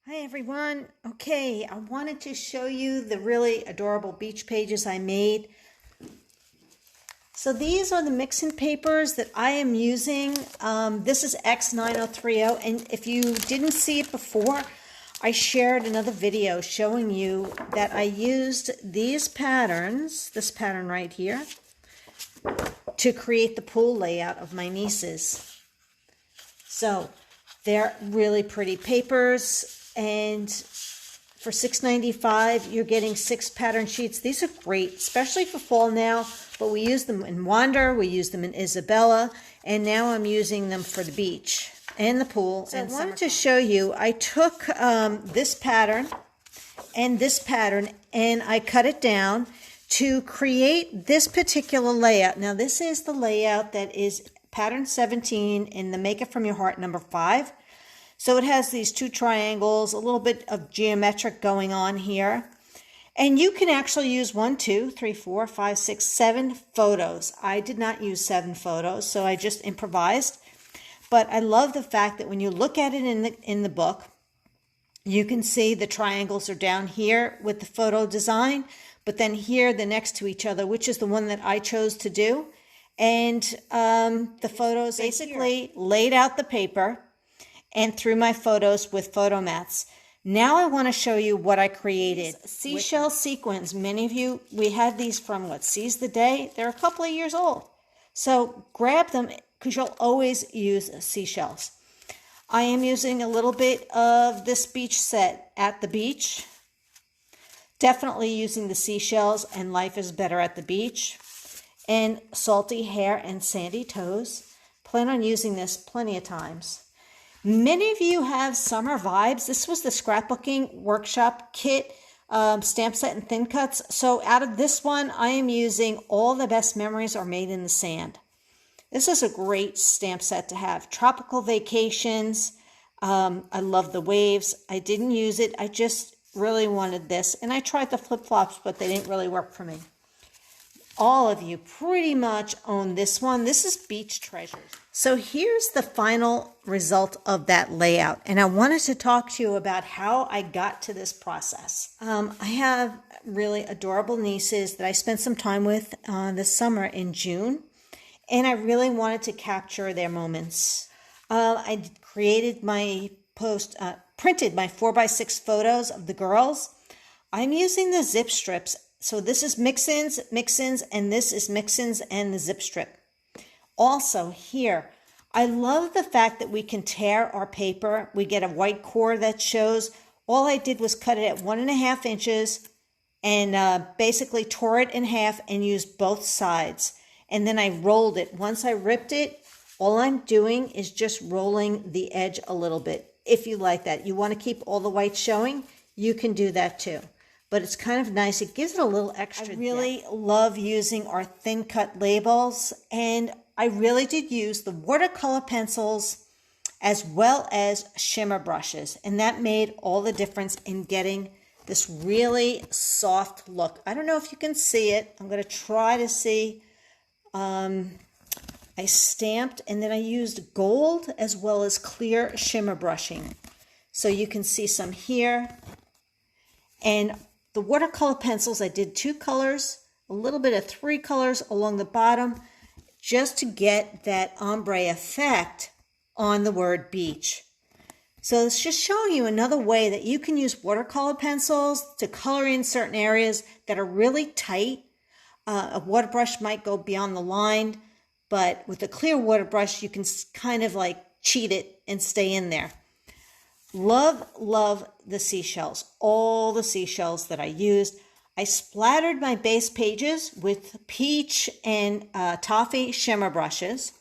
Hi everyone. Okay, I wanted to show you the really adorable beach pages I made. So these are the mixing papers that I am using. This is X9030, and if you didn't see it before, I shared another video showing you that I used these patterns, this pattern right here, to create the pool layout of my nieces. So they're really pretty papers, and for $6.95, you're getting 6 pattern sheets. These are great, especially for fall now, but we use them in Wander, we use them in Isabella, and now I'm using them for the beach and the pool. So I wanted to show you, I took this pattern and I cut it down to create this particular layout. Now this is the layout that is pattern 17 in the Make It From Your Heart number 5. So it has these 2 triangles, a little bit of geometric going on here. And you can actually use 1, 2, 3, 4, 5, 6, 7 photos. I did not use 7 photos, so I just improvised. But I love the fact that when you look at it in the book, you can see the triangles are down here with the photo design, but then here they're next to each other, which is the one that I chose to do. And the photos basically laid out the paper and through my photos with photo mats. Now I want to show you what I created. Seashell sequins. Many of you, we had these from Seize the Day. They're a couple of years old. So grab them because you'll always use seashells. I am using a little bit of this beach set at the beach. Definitely using the seashells and Life is Better at the Beach. And Salty Hair and Sandy Toes. Plan on using this plenty of times. Many of you have summer vibes. This was the scrapbooking workshop kit, stamp set and thin cuts. So out of this one, I am using All the Best Memories Are Made in the Sand. This is a great stamp set to have. Tropical vacations. I love the waves. I didn't use it. I just really wanted this. And I tried the flip-flops, but they didn't really work for me. All of you pretty much own this one. This is Beach Treasures. So here's the final result of that layout. And I wanted to talk to you about how I got to this process. I have really adorable nieces that I spent some time with this summer in June. And I really wanted to capture their moments. I created my printed my 4x6 photos of the girls. I'm using the zip strips. So this is mix-ins, and this is mix-ins and the zip strip. Also here, I love the fact that we can tear our paper. We get a white core that shows. All I did was cut it at 1.5 inches and basically tore it in half and used both sides. And then I rolled it. Once I ripped it, all I'm doing is just rolling the edge a little bit. If you like that, you want to keep all the white showing, you can do that too. But it's kind of nice. It gives it a little extra. I really love using our thin cut labels, and I really did use the watercolor pencils as well as shimmer brushes, and that made all the difference in getting this really soft look. I don't know if you can see it. I'm going to try to see. I stamped, and then I used gold as well as clear shimmer brushing. So you can see some here. And the watercolor pencils, I did 2 colors, a little bit of 3 colors along the bottom, just to get that ombre effect on the word beach. So it's just showing you another way that you can use watercolor pencils to color in certain areas that are really tight. A water brush might go beyond the line, but with a clear water brush, you can kind of like cheat it and stay in there. Love, love the seashells, all the seashells that I used. I splattered my base pages with peach and toffee shimmer brushes.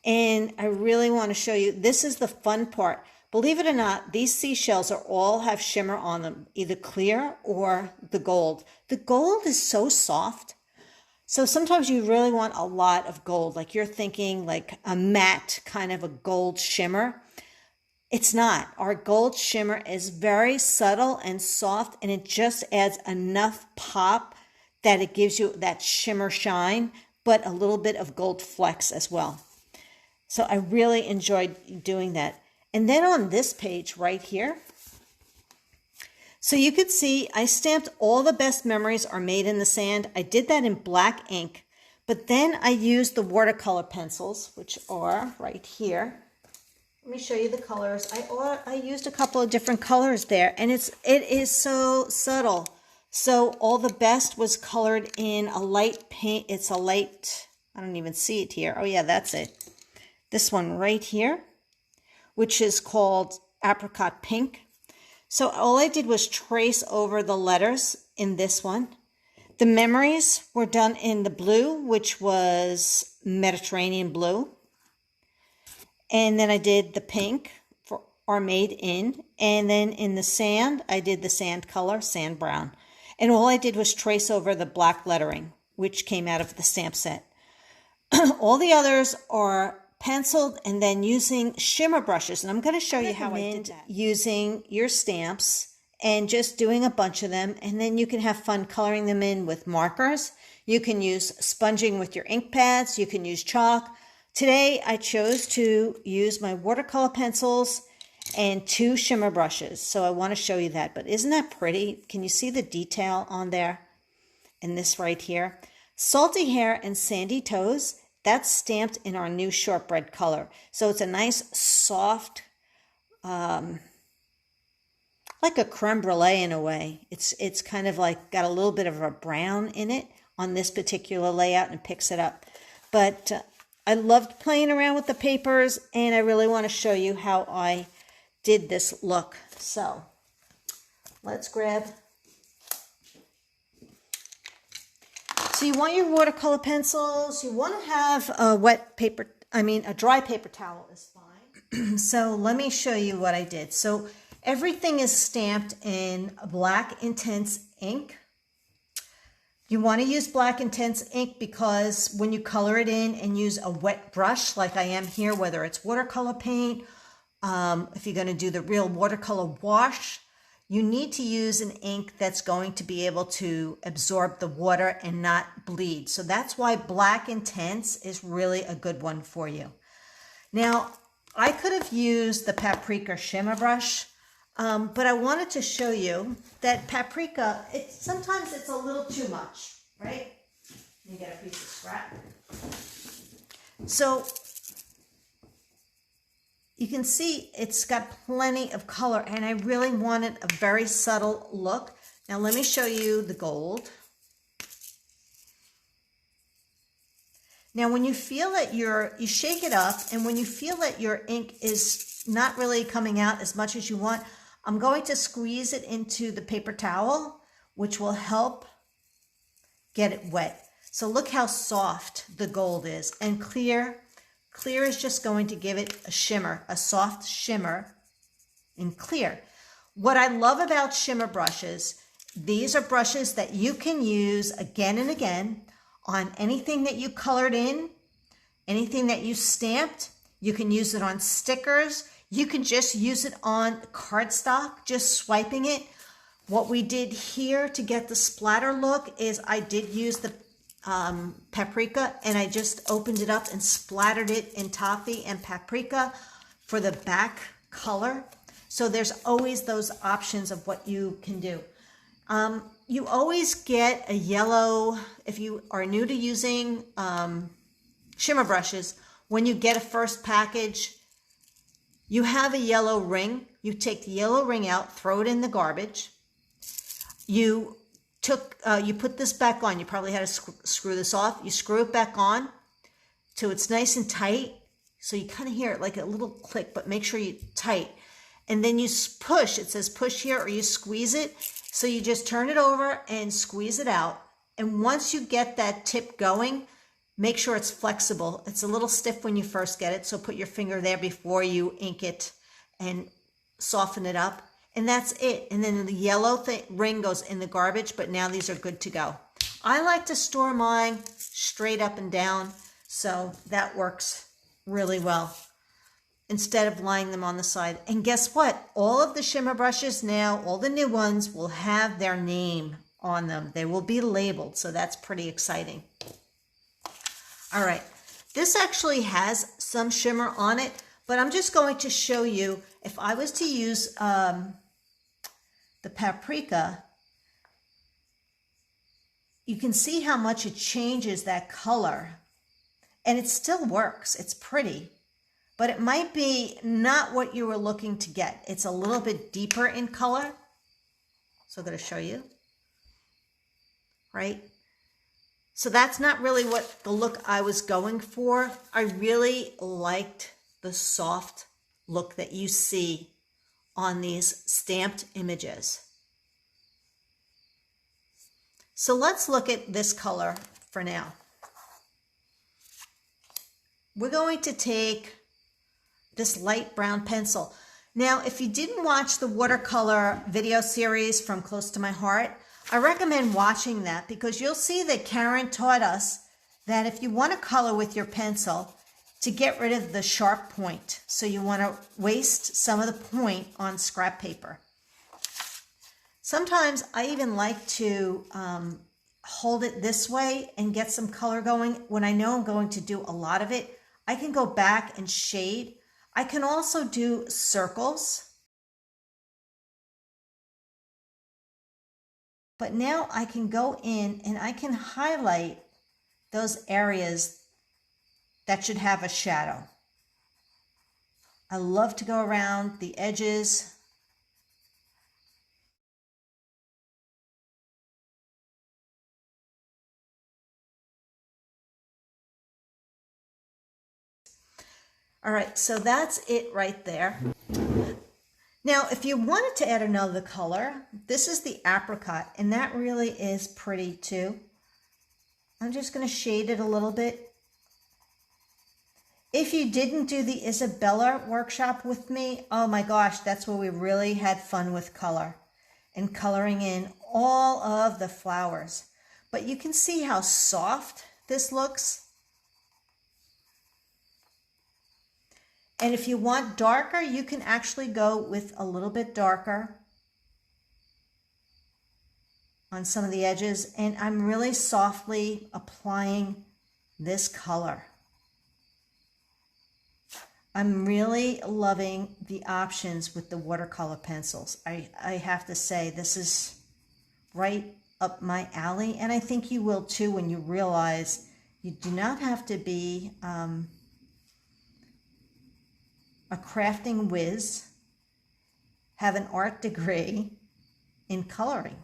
And I really want to show you, this is the fun part. Believe it or not, these seashells all have shimmer on them, either clear or the gold. The gold is so soft. So sometimes you really want a lot of gold, like you're thinking like a matte kind of a gold shimmer. It's not. Our gold shimmer is very subtle and soft, and it just adds enough pop that it gives you that shimmer shine, but a little bit of gold flecks as well. So I really enjoyed doing that. And then on this page right here, so you could see I stamped all the best memories are made in the sand. I did that in black ink, but then I used the watercolor pencils, which are right here. Let me show you the colors. I used a couple of different colors there, and it is so subtle. So all the best was colored in a light paint. It's a light, I don't even see it here. Oh yeah, that's it. This one right here, which is called Apricot Pink. So all I did was trace over the letters in this one. The memories were done in the blue, which was Mediterranean blue. And then I did the pink for Are Made In. And then in the sand, I did the sand color, sand brown. And all I did was trace over the black lettering, which came out of the stamp set. All the others are penciled and then using shimmer brushes. And I'm going to show you how I did that. Using your stamps and just doing a bunch of them. And then you can have fun coloring them in with markers. You can use sponging with your ink pads. You can use chalk. Today I chose to use my watercolor pencils and 2 shimmer brushes. So I want to show you that. But isn't that pretty? Can you see the detail on there? And this right here. Salty Hair and Sandy Toes. That's stamped in our new shortbread color. So it's a nice soft, like a creme brulee in a way. It's kind of like got a little bit of a brown in it on this particular layout and picks it up. But I loved playing around with the papers, and I really want to show you how I did this look. So let's grab. So you want your watercolor pencils. You want to have a a dry paper towel is fine. So let me show you what I did. So everything is stamped in black intense ink. You want to use black intense ink because when you color it in and use a wet brush like I am here, whether it's watercolor paint, if you're going to do the real watercolor wash, you need to use an ink that's going to be able to absorb the water and not bleed. So that's why black intense is really a good one for you. Now, I could have used the Paprika shimmer brush, but I wanted to show you that Paprika, sometimes it's a little too much, right? You get a piece of scrap. So you can see it's got plenty of color, and I really wanted a very subtle look. Now let me show you the gold. Now when you feel that you shake it up, and when you feel that your ink is not really coming out as much as you want, I'm going to squeeze it into the paper towel, which will help get it wet. So look how soft the gold is, and clear. Clear is just going to give it a shimmer, a soft shimmer in clear. What I love about shimmer brushes, these are brushes that you can use again and again on anything that you colored in, anything that you stamped. You can use it on stickers. You can just use it on cardstock, just swiping it. What we did here to get the splatter look is I did use the paprika, and I just opened it up and splattered it in toffee and paprika for the back color. So there's always those options of what you can do. You always get a yellow, if you are new to using shimmer brushes, when you get a first package, you have a yellow ring. You take the yellow ring out, throw it in the garbage. You put this back on. You probably had to screw this off. You screw it back on till it's nice and tight. So you kind of hear it like a little click, but make sure you tight. And then you push. It says push here, or you squeeze it. So you just turn it over and squeeze it out. And once you get that tip going, make sure it's flexible. It's a little stiff when you first get it. So put your finger there before you ink it and soften it up. And that's it. And then the yellow ring goes in the garbage, but now these are good to go. I like to store mine straight up and down, so that works really well instead of lying them on the side. And guess what? All of the shimmer brushes now, all the new ones, will have their name on them. They will be labeled, so that's pretty exciting. All right. This actually has some shimmer on it, But I'm just going to show you, if I was to use the paprika, you can see how much it changes that color. And it still works. It's pretty. But it might be not what you were looking to get. It's a little bit deeper in color. So I'm going to show you. Right? So that's not really what the look I was going for. I really liked the soft look that you see on these stamped images. So let's look at this color for now. We're going to take this light brown pencil. Now, if you didn't watch the watercolor video series from Close to My Heart, I recommend watching that because you'll see that Karen taught us that if you want to color with your pencil, to get rid of the sharp point. So you want to waste some of the point on scrap paper. Sometimes I even like to hold it this way and get some color going. When I know I'm going to do a lot of it, I can go back and shade. I can also do circles. But now I can go in and I can highlight those areas that should have a shadow. I love to go around the edges. All right, so that's it right there. Now, if you wanted to add another color, this is the apricot, and that really is pretty too. I'm just going to shade it a little bit. If you didn't do the Isabella workshop with me, oh my gosh, that's where we really had fun with color and coloring in all of the flowers. But you can see how soft this looks. And if you want darker, you can actually go with a little bit darker on some of the edges. And I'm really softly applying this color. I'm really loving the options with the watercolor pencils. I have to say, this is right up my alley. And I think you will too when you realize you do not have to be a crafting whiz, have an art degree in coloring.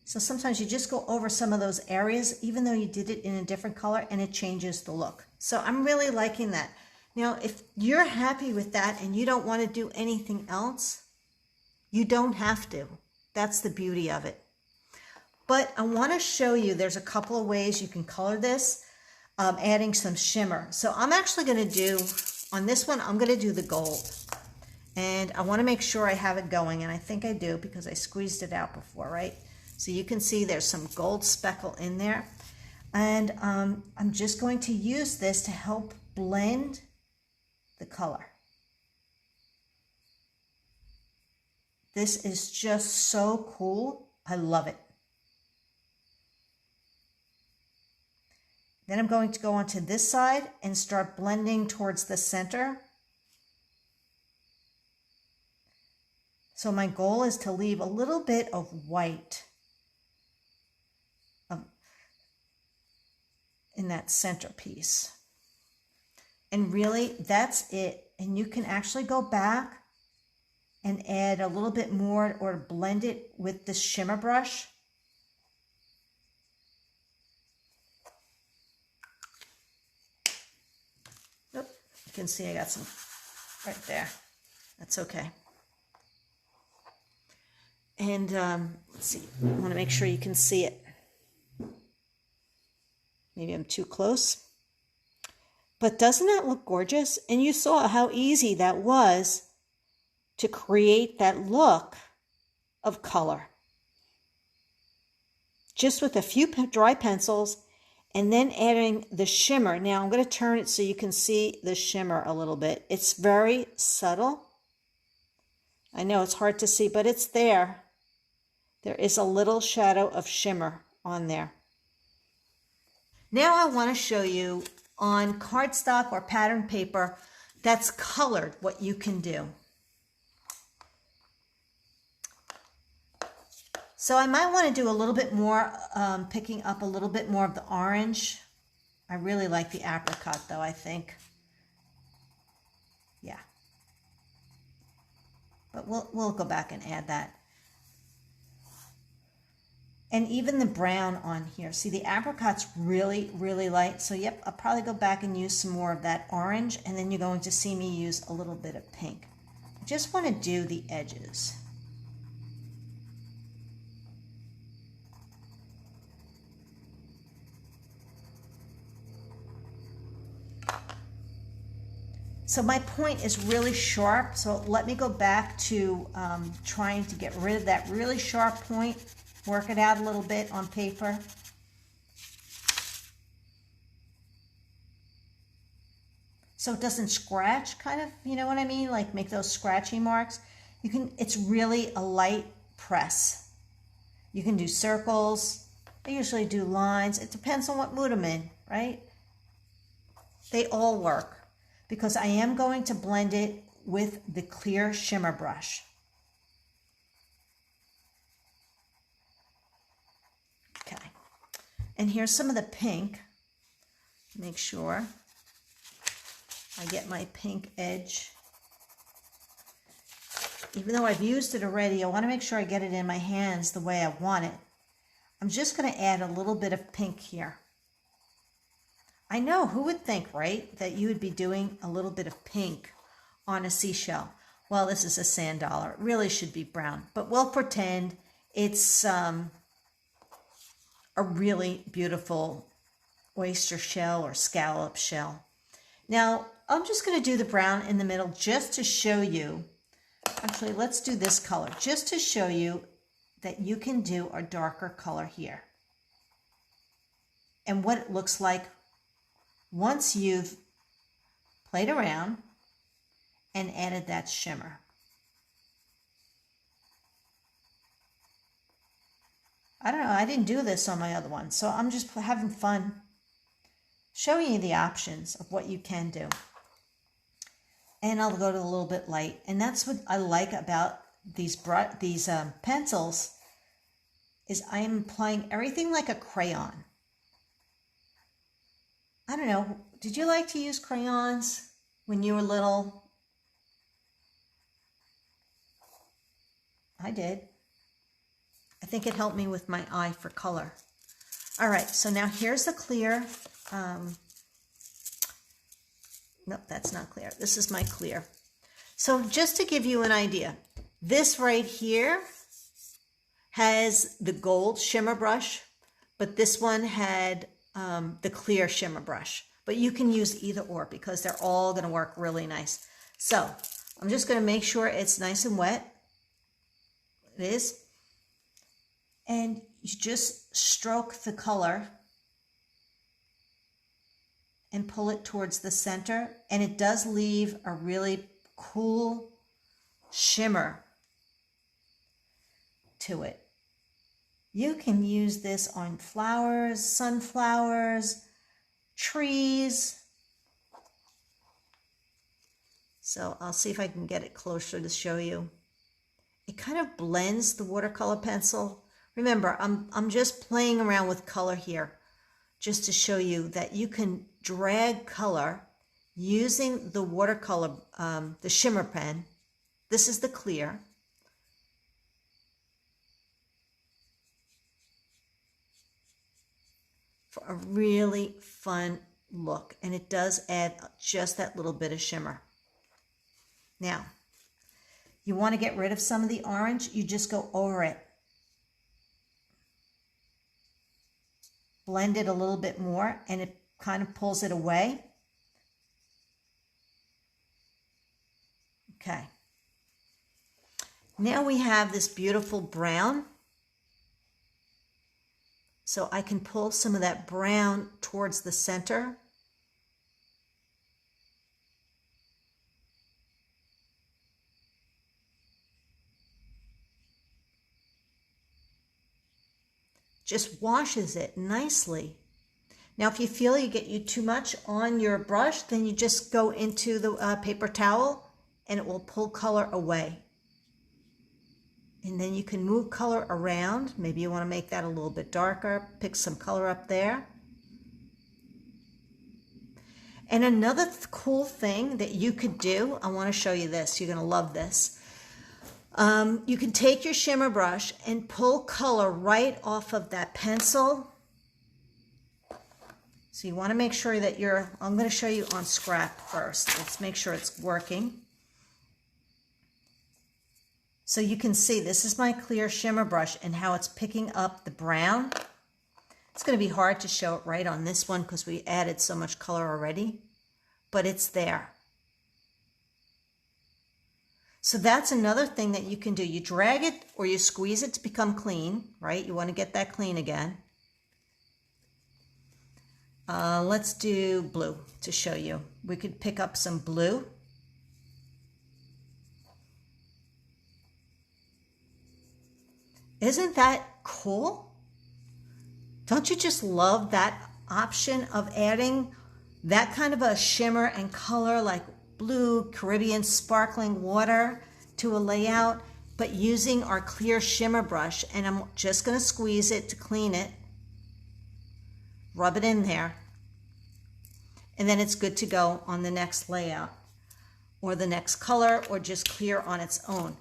So sometimes you just go over some of those areas, even though you did it in a different color, and it changes the look. So I'm really liking that. Now, if you're happy with that and you don't want to do anything else, you don't have to. That's the beauty of it. But I want to show you, there's a couple of ways you can color this, adding some shimmer. So I'm actually going to do, on this one, I'm going to do the gold. And I want to make sure I have it going, and I think I do because I squeezed it out before, right? So you can see there's some gold speckle in there. And I'm just going to use this to help blend the color. This is just so cool. I love it. Then I'm going to go onto this side and start blending towards the center. So my goal is to leave a little bit of white in that centerpiece. And really, that's it. And you can actually go back and add a little bit more or blend it with the shimmer brush. Oop, you can see I got some right there. That's okay. And let's see, I want to make sure you can see it. Maybe I'm too close. But doesn't that look gorgeous? And you saw how easy that was to create that look of color. Just with a few dry pencils and then adding the shimmer. Now I'm going to turn it so you can see the shimmer a little bit. It's very subtle. I know it's hard to see, but it's there. There is a little shadow of shimmer on there. Now I want to show you on cardstock or pattern paper that's colored, what you can do. So I might want to do a little bit more, picking up a little bit more of the orange. I really like the apricot though, I think. Yeah. But we'll go back and add that. And even the brown on here. See, the apricot's really, really light. So yep, I'll probably go back and use some more of that orange. And then you're going to see me use a little bit of pink. I just want to do the edges. So my point is really sharp. So let me go back to trying to get rid of that really sharp point. Work it out a little bit on paper. So it doesn't scratch, kind of, you know what I mean? Like make those scratchy marks. You can, it's really a light press. You can do circles. I usually do lines. It depends on what mood I'm in, right? They all work because I am going to blend it with the clear shimmer brush. Okay, and here's some of the pink. Make sure I get my pink edge. Even though I've used it already, I want to make sure I get it in my hands the way I want it. I'm just going to add a little bit of pink here. I know, who would think, right, that you would be doing a little bit of pink on a seashell? Well, this is a sand dollar. It really should be brown, but we'll pretend it's a really beautiful oyster shell or scallop shell. Now, I'm just going to do the brown in the middle just to show you. Actually, let's do this color just to show you that you can do a darker color here. And what it looks like once you've played around and added that shimmer. I don't know, I didn't do this on my other one, so I'm just having fun showing you the options of what you can do. And I'll go to a little bit light. And that's what I like about these pencils, is I am applying everything like a crayon. I don't know, did you like to use crayons when you were little? I did. I think it helped me with my eye for color. All right, so now here's the clear. Nope, that's not clear. This is my clear. So just to give you an idea, this right here has the gold shimmer brush, but this one had the clear shimmer brush. But you can use either or because they're all going to work really nice. So I'm just going to make sure it's nice and wet. It is. And you just stroke the color and pull it towards the center. And it does leave a really cool shimmer to it. You can use this on flowers, sunflowers, trees. So I'll see if I can get it closer to show you. It kind of blends the watercolor pencil. Remember, I'm just playing around with color here just to show you that you can drag color using the watercolor, the shimmer pen. This is the clear. For a really fun look, and it does add just that little bit of shimmer. Now, you want to get rid of some of the orange, you just go over it. Blend it a little bit more, and it kind of pulls it away. Okay. Now we have this beautiful brown. So I can pull some of that brown towards the center. Just washes it nicely. Now, if you feel you get you too much on your brush, then you just go into the paper towel and it will pull color away. And then you can move color around. Maybe you want to make that a little bit darker, pick some color up there. And another cool thing that you could do, I want to show you this. You're going to love this. You can take your shimmer brush and pull color right off of that pencil. So you want to make sure that I'm going to show you on scrap first. Let's make sure it's working. So you can see this is my clear shimmer brush and how it's picking up the brown. It's going to be hard to show it right on this one because we added so much color already, but it's there. So that's another thing that you can do. You drag it or you squeeze it to become clean, right? You want to get that clean again. Let's do blue to show you. We could pick up some blue. Isn't that cool? Don't you just love that option of adding that kind of a shimmer and color like blue, Caribbean sparkling water to a layout, but using our clear shimmer brush, and I'm just going to squeeze it to clean it. Rub it in there. And then it's good to go on the next layout or the next color or just clear on its own.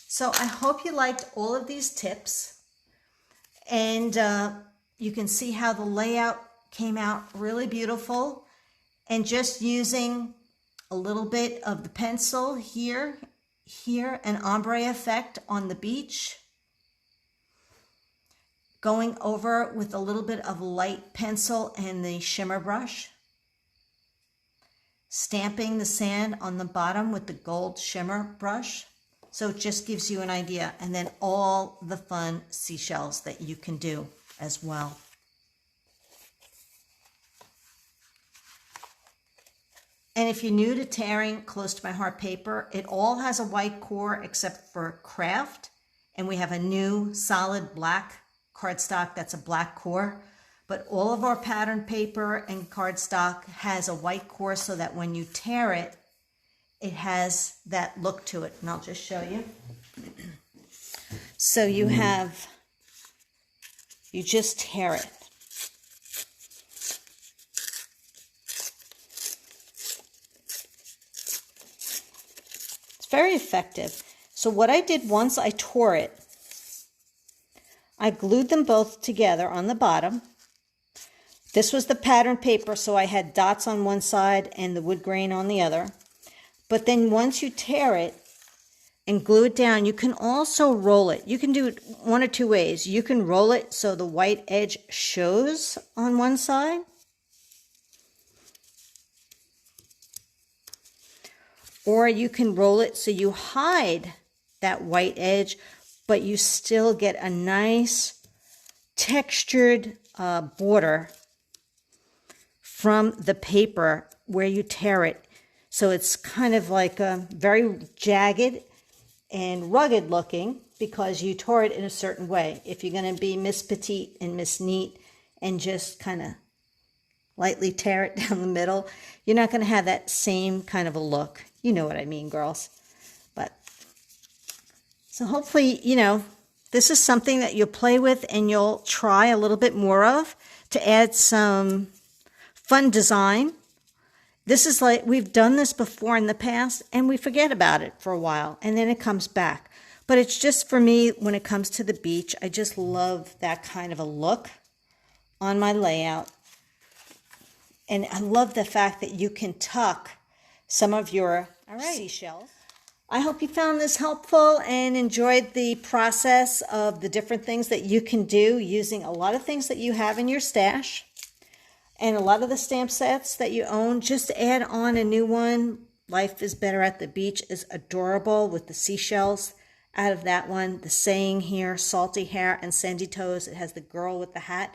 So I hope you liked all of these tips, and you can see how the layout came out really beautiful, and just using a little bit of the pencil here, an ombre effect on the beach, going over with a little bit of light pencil and the shimmer brush, stamping the sand on the bottom with the gold shimmer brush. So it just gives you an idea, and then all the fun seashells that you can do as well. And if you're new to tearing Close to My Heart paper, it all has a white core except for craft, and we have a new solid black cardstock that's a black core. But all of our pattern paper and cardstock has a white core so that when you tear it, it has that look to it. And I'll just show you. So you just tear it. It's very effective. So what I did once I tore it, I glued them both together on the bottom. This was the pattern paper, so I had dots on one side and the wood grain on the other. But then once you tear it and glue it down, you can also roll it. You can do it one or two ways. You can roll it so the white edge shows on one side. Or you can roll it so you hide that white edge, but you still get a nice textured border from the paper where you tear it. So it's kind of like a very jagged and rugged looking because you tore it in a certain way. If you're going to be Miss Petite and Miss Neat and just kind of lightly tear it down the middle, you're not going to have that same kind of a look. You know what I mean, girls. But so hopefully, this is something that you'll play with and you'll try a little bit more of to add some fun design. This is like, we've done this before in the past and we forget about it for a while and then it comes back. But it's just for me, when it comes to the beach, I just love that kind of a look on my layout. And I love the fact that you can tuck some of your seashells. I hope you found this helpful and enjoyed the process of the different things that you can do using a lot of things that you have in your stash. And a lot of the stamp sets that you own, just add on a new one. Life is Better at the Beach is adorable with the seashells out of that one. The saying here, salty hair and sandy toes. It has the girl with the hat,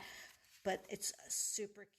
but it's super cute.